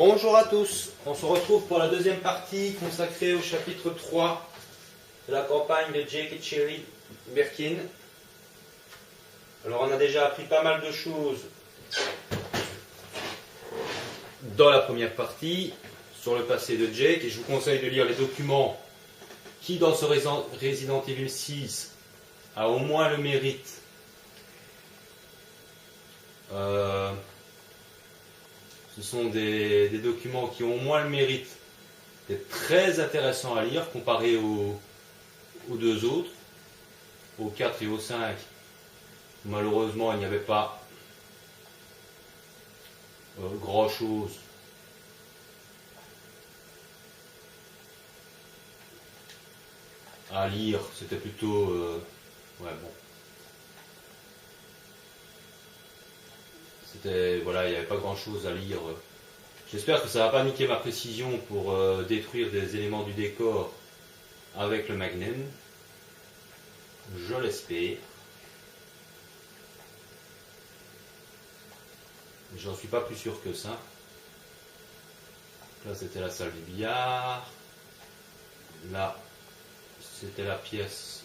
Bonjour à tous, on se retrouve pour la deuxième partie consacrée au chapitre 3 de la campagne de Jake et Cherry Birkin. Alors on a déjà appris pas mal de choses dans la première partie sur le passé de Jake, et je vous conseille de lire les documents qui dans ce Resident Evil 6 a au moins le mérite ce sont des documents qui ont au moins le mérite d'être très intéressants à lire comparé aux deux autres, aux 4 et aux 5. Malheureusement, il n'y avait pas grand chose à lire. C'était plutôt ouais, bon. Voilà, il n'y avait pas grand chose à lire. J'espère que ça ne va pas niquer ma précision pour détruire des éléments du décor avec le Magnum. Je l'espère. J'en suis pas plus sûr que ça. Là c'était la salle du billard. Là c'était la pièce.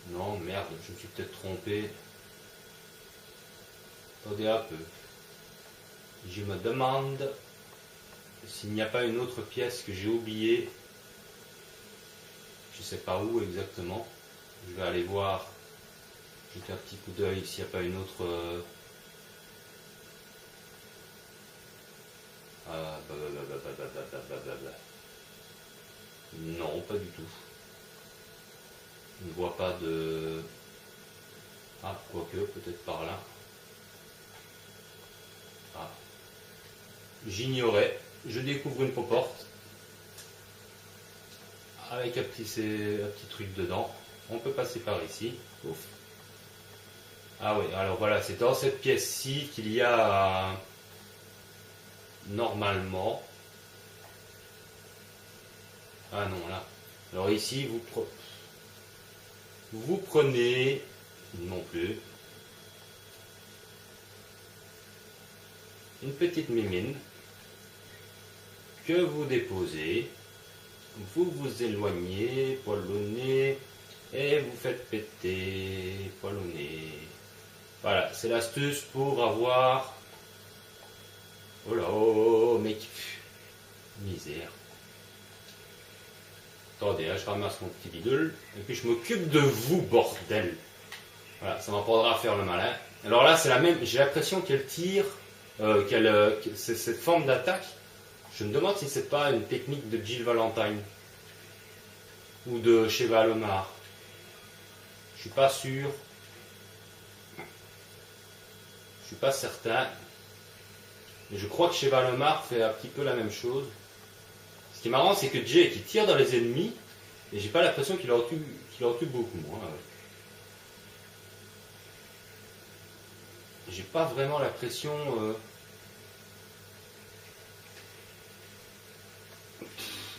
Non, merde, je me suis peut-être trompé. Attendez un peu. Je me demande s'il n'y a pas une autre pièce que j'ai oubliée. Je ne sais pas où exactement. Je vais aller voir, jeter un petit coup d'œil s'il n'y a pas une autre. Non, pas du tout. Je ne vois pas de. Ah, quoique, peut-être par là. Ah. J'ignorais. Je découvre une porte avec un petit truc dedans. On peut passer par ici. Ouf. Ah oui, alors voilà, c'est dans cette pièce-ci qu'il y a normalement. Ah non, là. Alors ici, vous prenez non plus une petite mimine que vous déposez, vous vous éloignez, poil au nez, et vous faites péter, poil au nez. Voilà, c'est l'astuce pour avoir... Oh là, oh, mec, misère. Attendez, là je ramasse mon petit bidule, et puis je m'occupe de vous, bordel. Voilà, ça m'apprendra à faire le malin. Alors là, c'est la même, j'ai l'impression qu'elle tire, c'est cette forme d'attaque. Je me demande si c'est pas une technique de Jill Valentine ou de Sheva Alomar. Je suis pas sûr. Je suis pas certain. Mais je crois que Sheva Alomar fait un petit peu la même chose. Ce qui est marrant, c'est que Jake il tire dans les ennemis et j'ai pas l'impression qu'il en tue beaucoup moins. J'ai pas vraiment l'impression.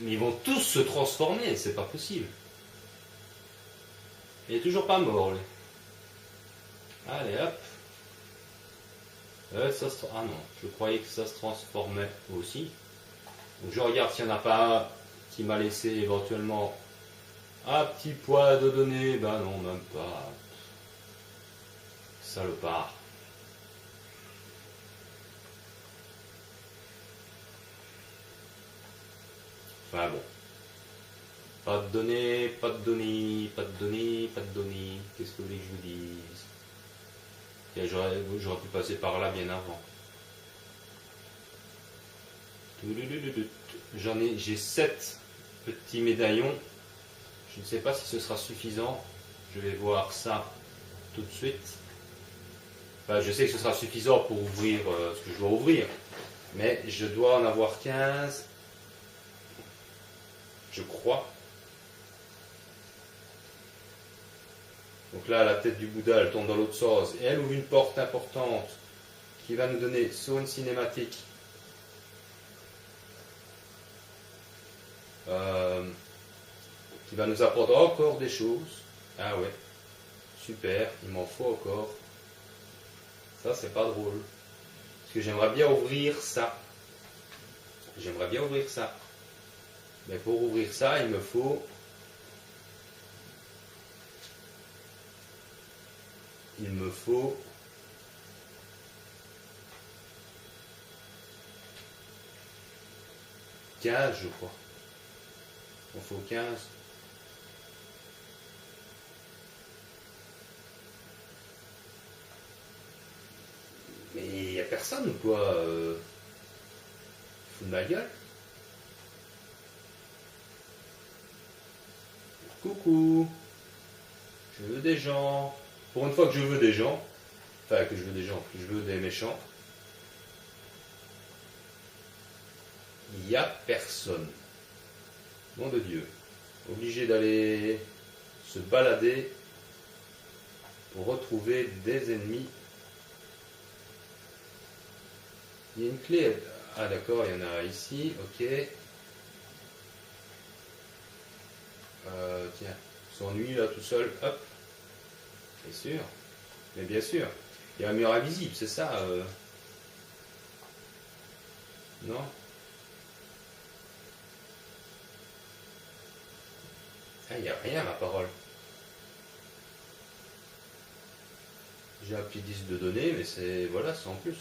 Mais ils vont tous se transformer, c'est pas possible. Il est toujours pas mort, lui. Allez, hop. Ah non, je croyais que ça se transformait aussi. Donc je regarde s'il n'y en a pas un qui m'a laissé éventuellement un petit poids de données. Ben non, même pas. Salopard. Enfin bon. Pas de données, pas de données, pas de données, pas de données. Qu'est-ce que vous voulez que je vous dise? J'aurais pu passer par là bien avant. J'ai 7 petits médaillons. Je ne sais pas si ce sera suffisant. Je vais voir ça tout de suite. Enfin, je sais que ce sera suffisant pour ouvrir ce que je dois ouvrir. Mais je dois en avoir 15. Je crois. Donc là, la tête du Bouddha, elle tombe dans l'autre sens. Et elle ouvre une porte importante qui va nous donner soit une cinématique. Qui va nous apprendre encore des choses. Ah ouais. Super, il m'en faut encore. Ça, c'est pas drôle. Parce que j'aimerais bien ouvrir ça. j'aimerais bien ouvrir ça. Mais pour ouvrir ça, il me faut 15, je crois. Il faut 15. Mais il n'y a personne ou quoi Fous de ma gueule. Coucou. Je veux des gens. Pour une fois que je veux des gens. Enfin, que je veux des gens, que je veux des méchants. Il n'y a personne. Nom de Dieu. Obligé d'aller se balader pour retrouver des ennemis. Il y a une clé. Ah d'accord, il y en a ici. Ok. Tiens, s'ennuie là tout seul. Hop. Bien sûr. Mais bien sûr. Il y a un mur invisible, c'est ça Non. Ah, il n'y a rien, ma parole. J'ai un petit disque de données, mais c'est... Voilà, c'est en plus.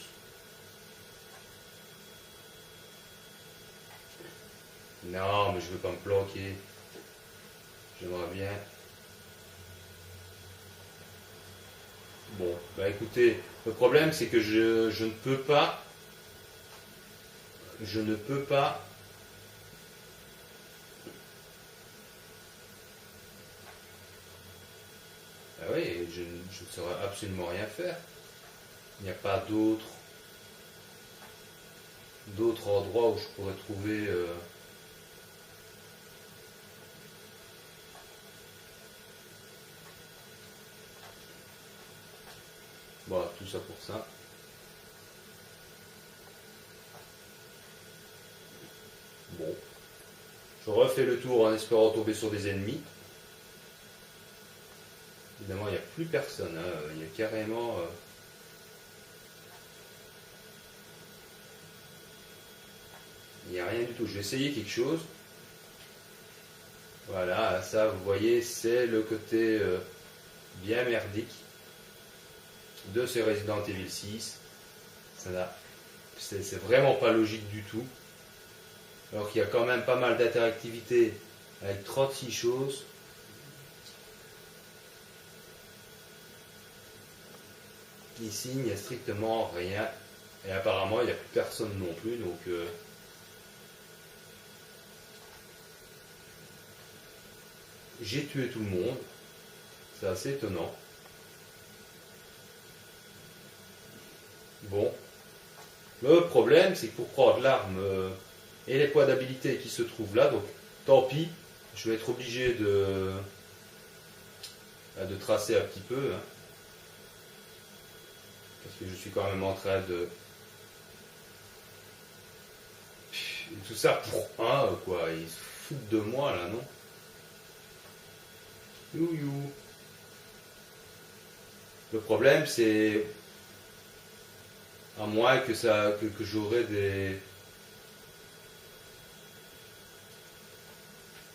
Non, mais je veux pas me planquer. J'aimerais bien... Bon, bah écoutez, le problème c'est que je ne peux pas... Je ne peux pas... Ah oui, je ne saurais absolument rien faire. Il n'y a pas d'autres endroits où je pourrais trouver... Voilà, tout ça pour ça. Bon. Je refais le tour en espérant tomber sur des ennemis. Évidemment, il n'y a plus personne. Hein. Il y a carrément... Il n'y a rien du tout. Je vais essayer quelque chose. Voilà, ça, vous voyez, c'est le côté bien merdique de ce Resident Evil 6. C'est vraiment pas logique du tout. Alors qu'il y a quand même pas mal d'interactivité avec 36 choses. Ici, il n'y a strictement rien. Et apparemment, il n'y a plus personne non plus. Donc, j'ai tué tout le monde. C'est assez étonnant. Bon. Le problème, c'est que pour prendre l'arme et les points d'habilité qui se trouvent là, donc tant pis, je vais être obligé de tracer un petit peu. Hein, parce que je suis quand même en train de... Et tout ça pour un, quoi. Ils se foutent de moi, là, non? You. Le problème, c'est... À moins que j'aurais des...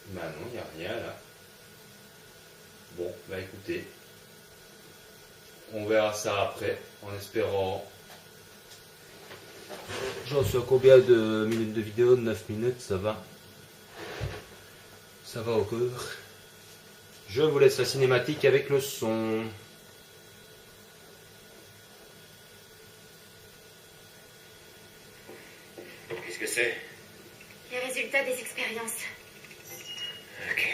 Bah non, il n'y a rien, là. Bon, bah écoutez. On verra ça après, en espérant... J'en suis à combien de minutes de vidéo? 9 minutes, ça va. Ça va encore. Je vous laisse la cinématique avec le son. Qu'est-ce que c'est? Les résultats des expériences. Ok.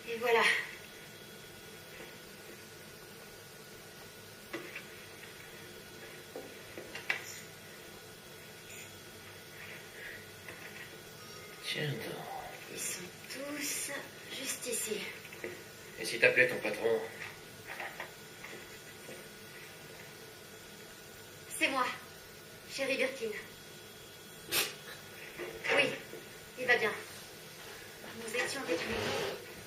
Et voilà. Tiens donc. Ils sont tous juste ici. Et si t'appelais ton patron? C'est moi, Sherry Birkin. Oui, il va bien. Nous étions détenus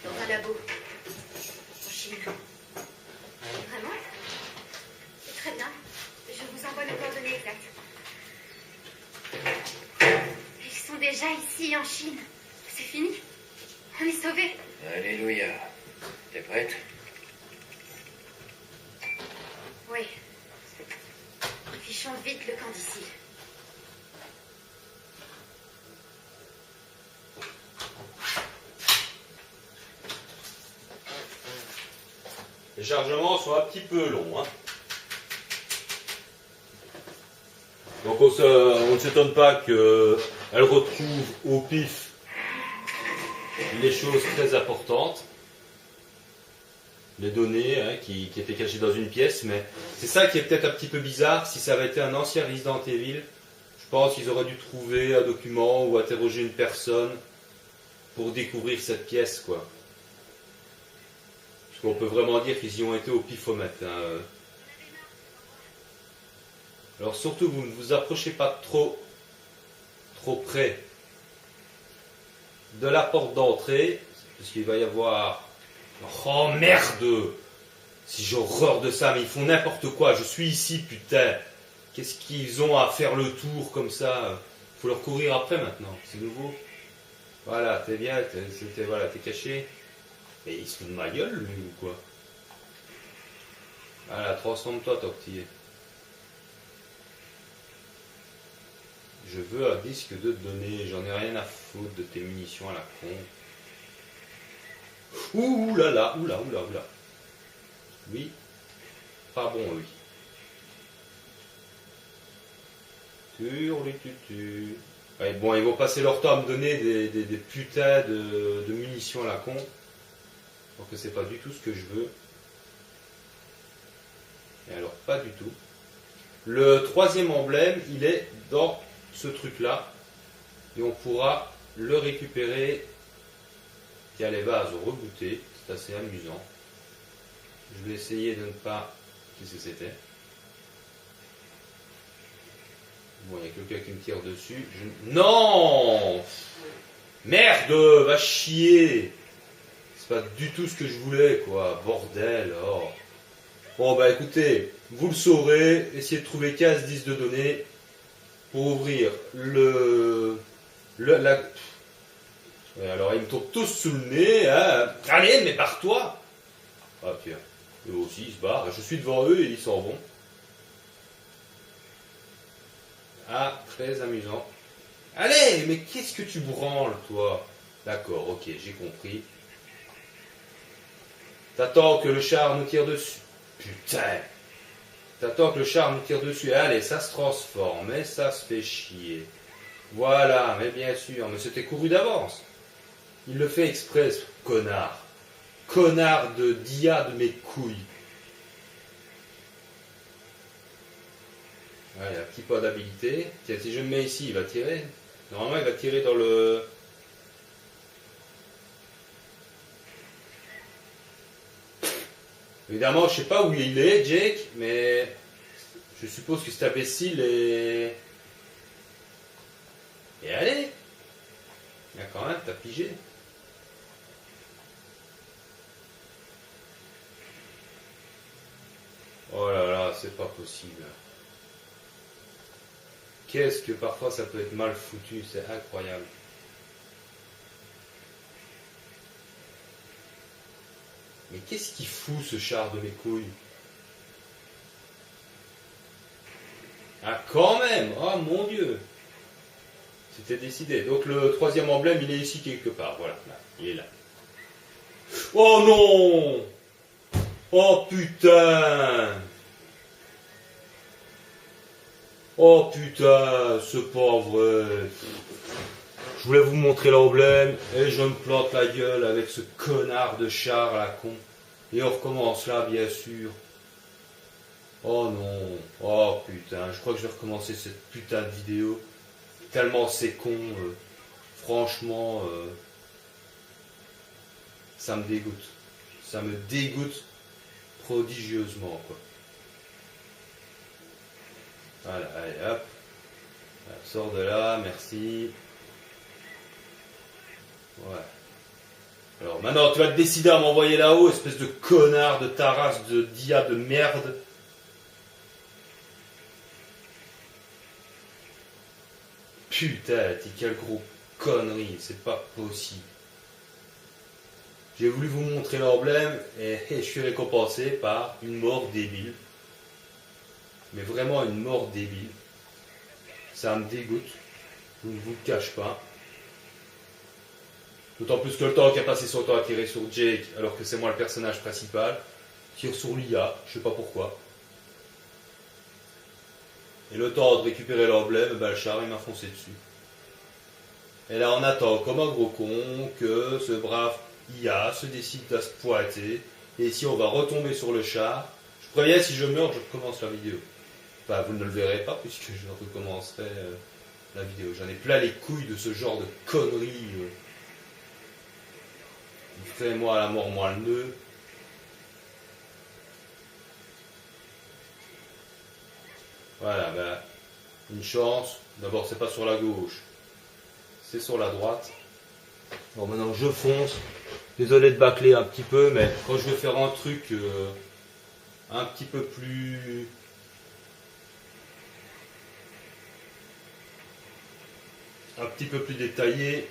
dans un labo en Chine. Vraiment? C'est très bien. Je vous envoie les coordonnées exactes. déjà ici, en Chine. C'est fini. On est sauvés. Alléluia. T'es prête? Oui. Fichons vite le camp d'ici. Les chargements sont un petit peu longs. Hein. Donc on ne s'étonne pas qu'elle retrouve au pif les choses très importantes, les données hein, qui étaient cachées dans une pièce, mais c'est ça qui est peut-être un petit peu bizarre. Si ça avait été un ancien Resident Evil, je pense qu'ils auraient dû trouver un document ou interroger une personne pour découvrir cette pièce, quoi. Parce qu'on peut vraiment dire qu'ils y ont été au pifomètre. Hein. Alors surtout, vous ne vous approchez pas trop près de la porte d'entrée, parce qu'il va y avoir... Oh merde! Si j'ai horreur de ça, mais ils font n'importe quoi, je suis ici, putain! Qu'est-ce qu'ils ont à faire le tour comme ça? Faut leur courir après maintenant, c'est nouveau. Voilà, t'es bien, t'es caché. Mais il se fout de ma gueule, lui, ou quoi? Voilà, transforme-toi, Tortillé. Je veux un disque de données, j'en ai rien à foutre de tes munitions à la con. Ouh là là, oula. Oui, pas bon, oui. Turlututu. Ouais, bon, ils vont passer leur temps à me donner des putains de munitions à la con. Alors que c'est pas du tout ce que je veux. Et alors, pas du tout. Le troisième emblème, il est dans ce truc-là. Et on pourra le récupérer via les vases rebootés. C'est assez amusant. Je vais essayer de ne pas... Qu'est-ce que c'était? Bon, il y a quelqu'un qui me tire dessus. Non! Merde! Va chier! C'est pas du tout ce que je voulais, quoi. Bordel! Oh. Bon, bah écoutez, vous le saurez. Essayez de trouver 15 disques de données pour ouvrir la... Ouais, alors, ils me tournent tous sous le nez. Hein. Allez, mais barre-toi! Ah, tiens. Eux aussi, ils se barrent. Je suis devant eux et ils s'en vont. Ah, très amusant. Allez, mais qu'est-ce que tu branles, toi? D'accord, ok, j'ai compris. T'attends que le char nous tire dessus. Putain! T'attends que le char nous tire dessus. Allez, ça se transforme, mais ça se fait chier. Voilà, mais bien sûr, mais c'était couru d'avance. Il le fait exprès, ce connard. Connard de dia de mes couilles. Allez, un petit pas d'habilité. Tiens, si je me mets ici, il va tirer. Normalement, il va tirer dans le... Évidemment, je sais pas où il est, Jake, mais je suppose que cet imbécile est... Et allez! Il y a quand même, t'as pigé. Oh là là, c'est pas possible. Qu'est-ce que parfois ça peut être mal foutu, c'est incroyable. Mais qu'est-ce qu'il fout ce char de mes couilles? Ah quand même! Oh mon Dieu! C'était décidé. Donc le troisième emblème, il est ici quelque part. Voilà, là, il est là. Oh non! Oh putain! Oh putain, c'est pas vrai. Je voulais vous montrer l'emblème et je me plante la gueule avec ce connard de char à la con. Et on recommence là, bien sûr. Oh non. Oh putain, je crois que je vais recommencer cette putain de vidéo. Tellement c'est con. Franchement, ça me dégoûte. Ça me dégoûte prodigieusement, quoi. Voilà, allez, hop. Sors de là, merci. Ouais. Alors maintenant, tu vas te décider à m'envoyer là-haut, espèce de connard de ta race de dia de merde. Putain, t'es quel gros conneries, c'est pas possible. J'ai voulu vous montrer l'emblème et je suis récompensé par une mort débile. Mais vraiment une mort débile. Ça me dégoûte. Je ne vous le cache pas. D'autant plus que le temps qui a passé son temps à tirer sur Jake, alors que c'est moi le personnage principal, tire sur l'IA, je sais pas pourquoi. Et le temps de récupérer l'emblème, ben, le char il m'a foncé dessus. Et là on attend comme un gros con que ce brave IA se décide à se pointer. Et ici on va retomber sur le char. Je préviens, si je meurs, je recommence la vidéo. Enfin, vous ne le verrez pas puisque je recommencerai la vidéo. J'en ai plein les couilles de ce genre de conneries. Fais-moi la mort, moi le nœud. Voilà, ben, une chance. D'abord, c'est pas sur la gauche, c'est sur la droite. Bon, maintenant je fonce. Désolé de bâcler un petit peu, mais quand je veux faire un truc un petit peu plus... détaillé,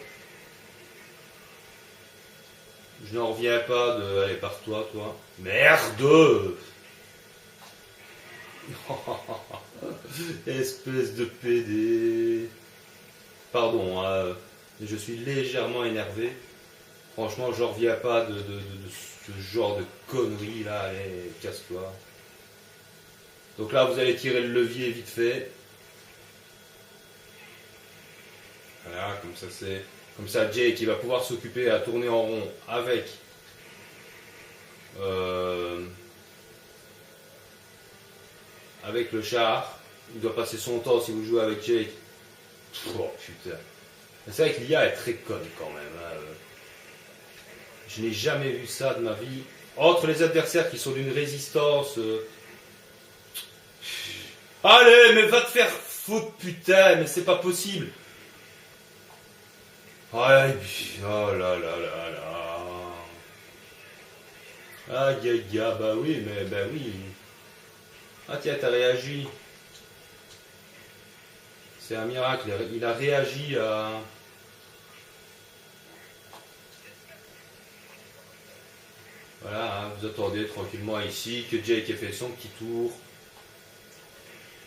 je n'en reviens pas de... Allez, pars-toi, toi. Merde. Espèce de PD. Pardon, hein, je suis légèrement énervé. Franchement, je reviens pas de ce genre de conneries là. Allez, casse-toi. Donc là, vous allez tirer le levier vite fait. Voilà, comme ça c'est. Comme ça, Jake il va pouvoir s'occuper à tourner en rond avec. Avec le char. Il doit passer son temps si vous jouez avec Jake. Oh putain. C'est vrai que l'IA est très conne quand même. Hein. Je n'ai jamais vu ça de ma vie. Entre les adversaires qui sont d'une résistance. Allez, mais va te faire foutre, putain, mais c'est pas possible. Aïe, oh là là là là. Ah, gaga, bah oui, mais bah oui. Ah tiens, t'as réagi. C'est un miracle, il a réagi à... Voilà, hein, vous attendez tranquillement ici que Jake ait fait son petit tour.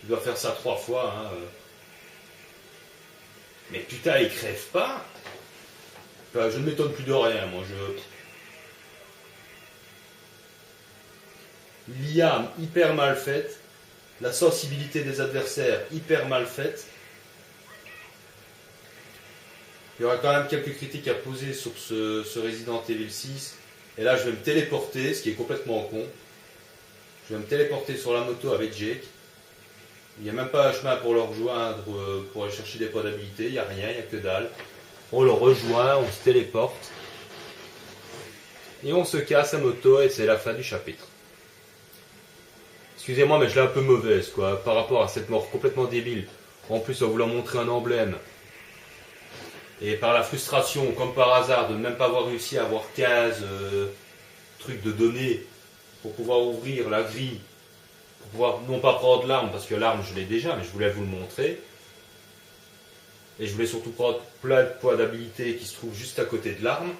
Il doit faire ça 3 fois. Hein. Mais putain, il crève pas. Enfin, je ne m'étonne plus de rien, moi. L'IA hyper mal faite. La sensibilité des adversaires hyper mal faite. Il y aura quand même quelques critiques à poser sur ce Resident Evil 6. Et là, je vais me téléporter, ce qui est complètement con. Je vais me téléporter sur la moto avec Jake. Il n'y a même pas un chemin pour le rejoindre, pour aller chercher des points d'habilité. Il n'y a rien, il n'y a que dalle. On le rejoint, on se téléporte. Et on se casse à moto et c'est la fin du chapitre. Excusez-moi, mais je l'ai un peu mauvaise, quoi, par rapport à cette mort complètement débile. En plus, en voulant montrer un emblème. Et par la frustration, comme par hasard, de ne même pas avoir réussi à avoir 15 trucs de données pour pouvoir ouvrir la grille, pour pouvoir non pas prendre l'arme, parce que l'arme je l'ai déjà, mais je voulais vous le montrer. Et je voulais surtout prendre plein de points d'habilité qui se trouvent juste à côté de l'arme.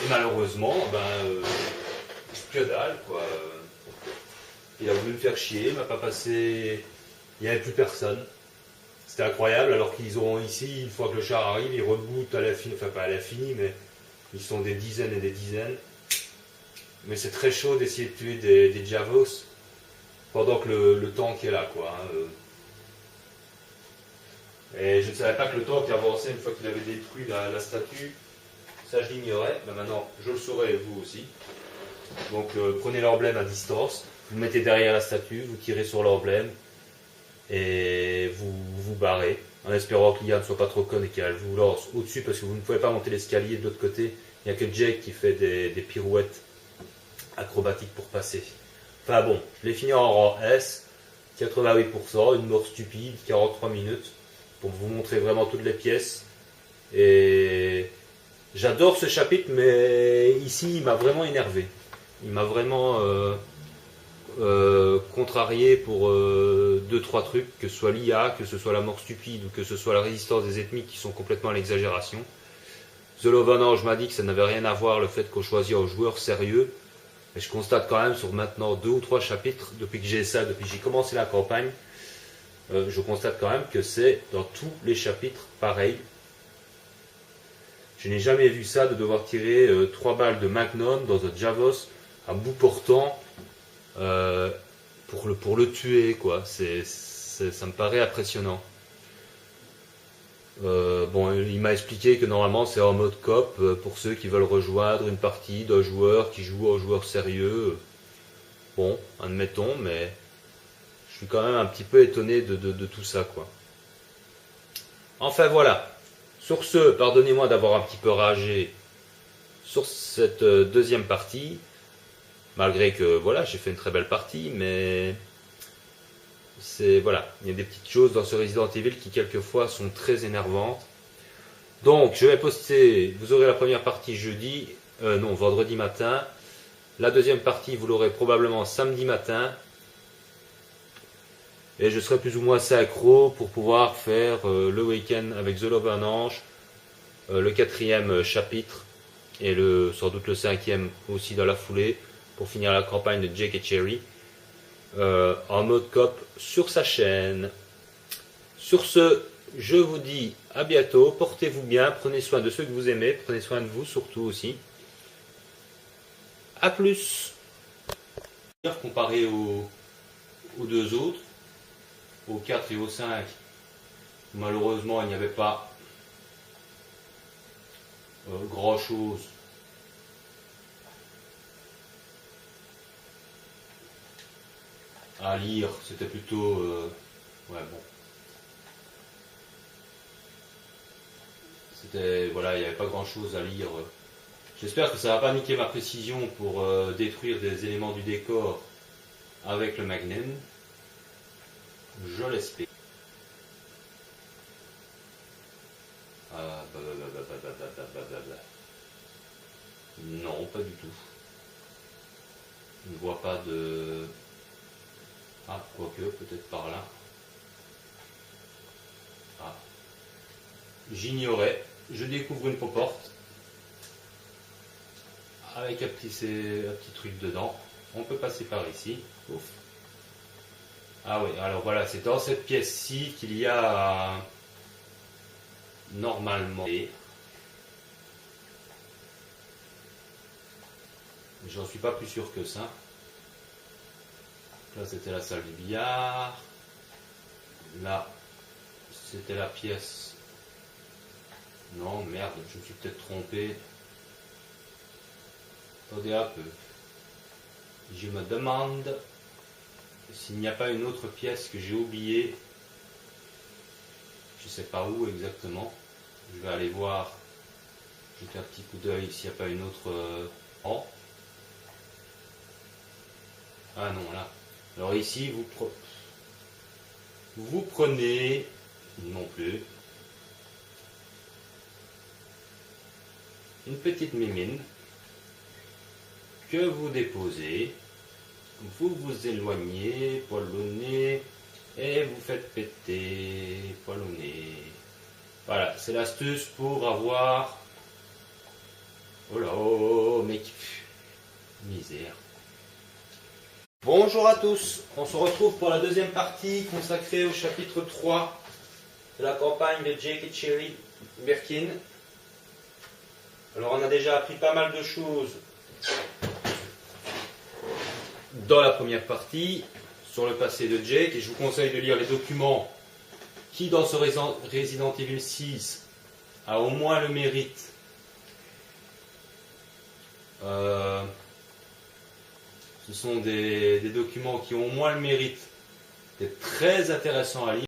Et malheureusement, que dalle, quoi. Il a voulu me faire chier, il m'a pas passé... Il n'y avait plus personne. C'était incroyable, alors qu'ils auront ici, une fois que le char arrive, ils rebootent à l'infini, enfin pas à l'infini, mais ils sont des dizaines et des dizaines. Mais c'est très chaud d'essayer de tuer des Javos pendant que le tank est là, quoi. Hein. Et je ne savais pas que le tank avançait une fois qu'il avait détruit la statue. Ça, je l'ignorais. Ben maintenant, je le saurai, vous aussi. Donc, prenez l'emblème à distance. Vous mettez derrière la statue, vous tirez sur l'emblème. Et vous vous barrez. En espérant que l'IA ne soit pas trop conne et qu'elle vous lance au-dessus. Parce que vous ne pouvez pas monter l'escalier de l'autre côté. Il n'y a que Jake qui fait des pirouettes acrobatiques pour passer. Enfin bon, je l'ai fini en rang S. 88%, une mort stupide, 43 minutes. Pour vous montrer vraiment toutes les pièces. Et j'adore ce chapitre, mais ici il m'a vraiment énervé. Il m'a vraiment... contrarié pour 2-3 trucs, que ce soit l'IA, que ce soit la mort stupide ou que ce soit la résistance des ennemis qui sont complètement à l'exagération. The Lovenange m'a dit que ça n'avait rien à voir le fait qu'on choisit un joueur sérieux. Et je constate quand même sur maintenant 2 ou 3 chapitres, depuis que j'ai ça, depuis que j'ai commencé la campagne, je constate quand même que c'est dans tous les chapitres pareil. Je n'ai jamais vu ça de devoir tirer 3 balles de Magnum dans un Javos à bout portant pour le tuer, quoi. Ça me paraît impressionnant. Bon, il m'a expliqué que normalement c'est en mode coop pour ceux qui veulent rejoindre une partie d'un joueur qui joue un joueur sérieux. Bon, admettons, mais je suis quand même un petit peu étonné de tout ça, quoi. Enfin voilà. Sur ce, pardonnez-moi d'avoir un petit peu ragé sur cette deuxième partie, malgré que voilà, j'ai fait une très belle partie, mais voilà, il y a des petites choses dans ce Resident Evil qui quelquefois sont très énervantes. Donc je vais poster, vous aurez la première partie jeudi, non, vendredi matin. La deuxième partie, vous l'aurez probablement samedi matin. Et je serai plus ou moins synchro pour pouvoir faire le week-end avec The Lovenange, le 4e chapitre et sans doute le 5e aussi dans la foulée pour finir la campagne de Jake et Cherry en mode coop sur sa chaîne. Sur ce, je vous dis à bientôt, portez-vous bien, prenez soin de ceux que vous aimez, prenez soin de vous surtout aussi. A plus. Comparé aux 2 autres, au 4 et au 5, malheureusement il n'y avait pas grand chose à lire, c'était plutôt ouais, bon, c'était voilà, il n'y avait pas grand chose à lire. J'espère que ça va pas niquer ma précision pour détruire des éléments du décor avec le Magnum. Je l'espère. Non, pas du tout. Je ne vois pas de... Ah, quoique, peut-être par là. Ah. J'ignorais. Je découvre une porte. Avec un petit truc dedans. On peut passer par ici. Ouf. Ah oui, alors voilà, c'est dans cette pièce-ci qu'il y a normalement... J'en suis pas plus sûr que ça. Là, c'était la salle du billard. Là, c'était la pièce... Non, merde, je me suis peut-être trompé. Attendez un peu. Je me demande... s'il n'y a pas une autre pièce que j'ai oubliée, je ne sais pas où exactement. Je vais aller voir, jeter un petit coup d'œil s'il n'y a pas une autre. Ah non, là. Alors ici, vous prenez, non plus, une petite mimine que vous déposez. Vous vous éloignez, poil au nez, et vous faites péter, poil au nez. Voilà, c'est l'astuce pour avoir... Oh là, oh, mec, misère. Bonjour à tous, on se retrouve pour la deuxième partie consacrée au chapitre 3 de la campagne de Jake et Cherry Birkin. Alors on a déjà appris pas mal de choses dans la première partie, sur le passé de Jake, et je vous conseille de lire les documents qui, dans ce Resident Evil 6, a au moins le mérite ce sont des documents qui ont au moins le mérite d'être très intéressants à lire.